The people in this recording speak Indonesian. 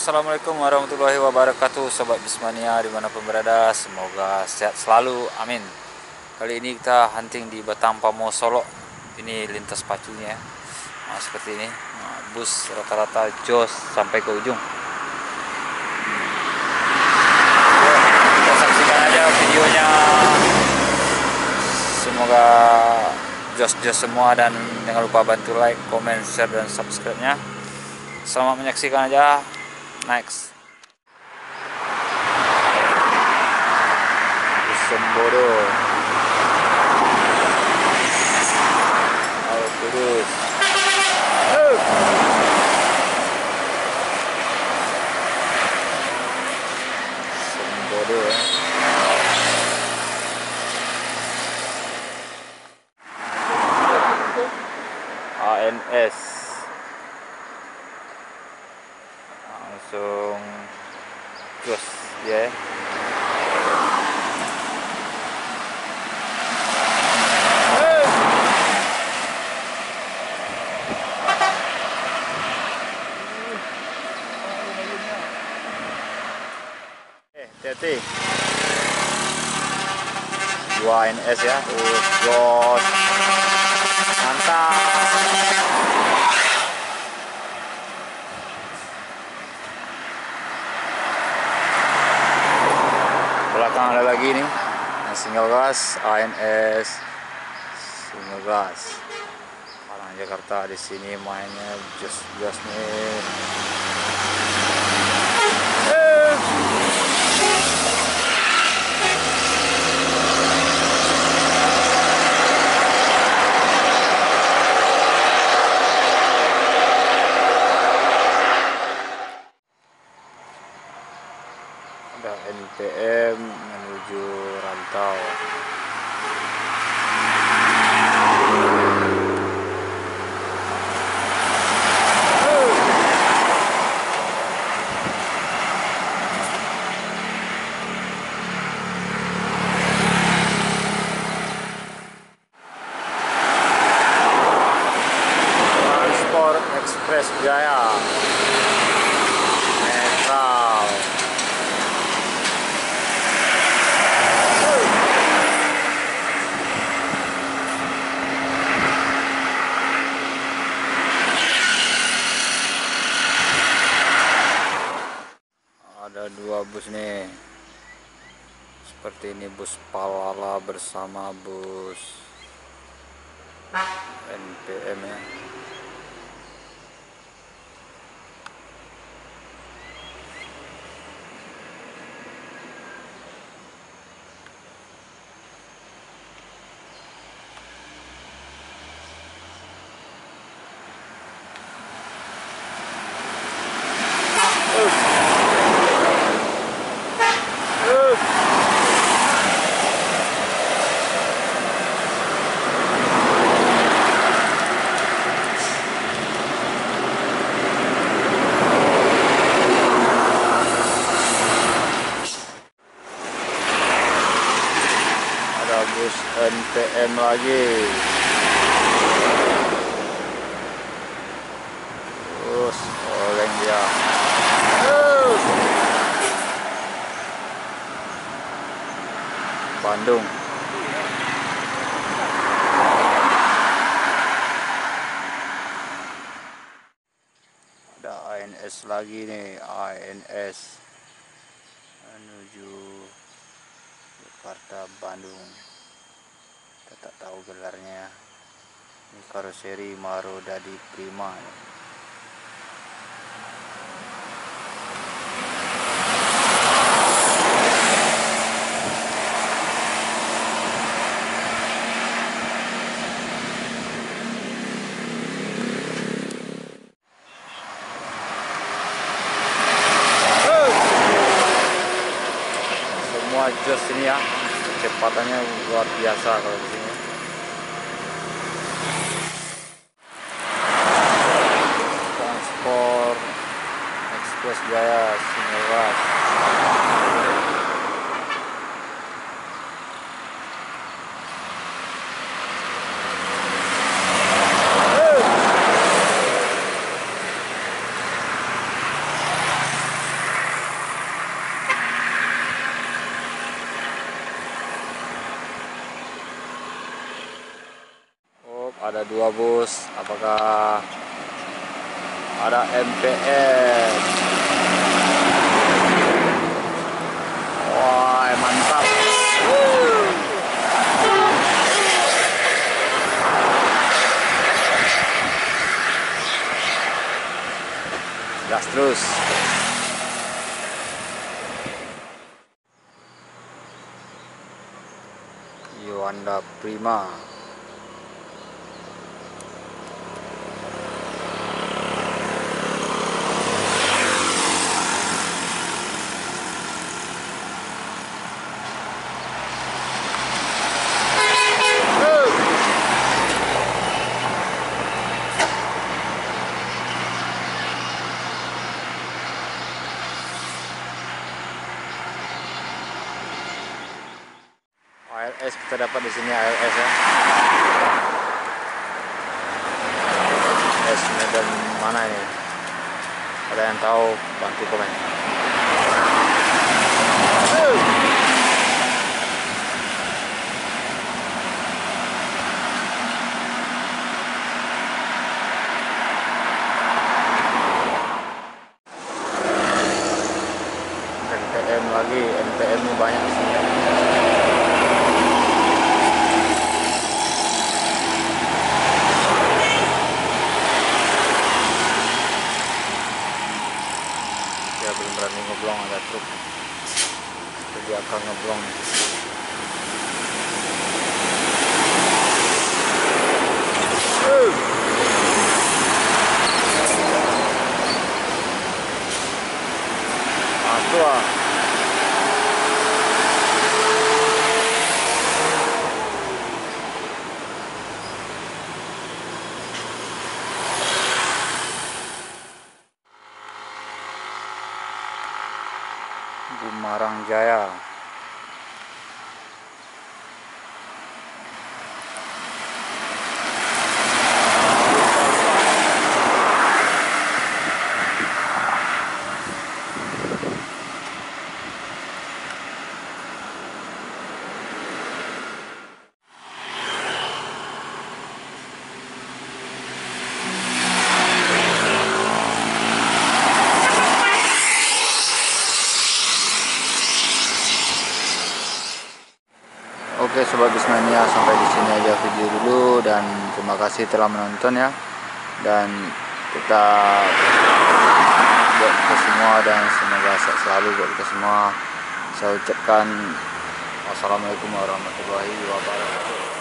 Assalamualaikum warahmatullahi wabarakatuh, Sobat Bismania dimanapun berada, semoga sehat selalu, amin. Kali ini kita hunting di Batampa-Mo Solo. Ini lintas pacunya, nah, seperti ini. Nah, bus rata-rata jos sampai ke ujung. Kita saksikan aja videonya. Semoga jos-jos semua, dan jangan lupa bantu like, comment, share, dan subscribe-nya. Selamat menyaksikan aja. Next. Sembodo. Al Kudus. Sembodo. ANS. Langsung jos ya. Hati-hati. 2 NS ya. Jos. Mantap. Belakang ada lagi nih, single gas ANS single gas. Orang Jakarta di sini mainnya jos nih. Ada NPM menuju Rantau. Transport Express Jaya netral. Ada 2 bus nih, seperti ini bus Palala bersama bus NPM ya. Bus NPM lagi. Terus oleng dia. Bandung. Ada ANS lagi nih, ANS menuju Jakarta Bandung. Kita tak tahu gelarnya. Ini karoseri Marodadi Prima. Semua jos ini ya, kecepatannya luar biasa kalau di sini. Transport Express Jaya single gas. ada 2 bus. Apakah ada MPS? Wah, mantap. Gas terus. Yuanda Prima. ALS kita dapat di sini, ALS ya. ALS Medan mana ini? Ada yang tahu bantu komen. NPM lagi, NPM ini banyak di sini. Dia belum berani ngeblong, ada truk. Jadi akan ngeblong. Tua. Gumarang Jaya. Oke Sobat Bismania, sampai di sini aja video dulu dan terima kasih telah menonton ya. Dan kita buat kita semua dan semoga sehat selalu buat kita semua. Saya ucapkan wassalamualaikum warahmatullahi wabarakatuh.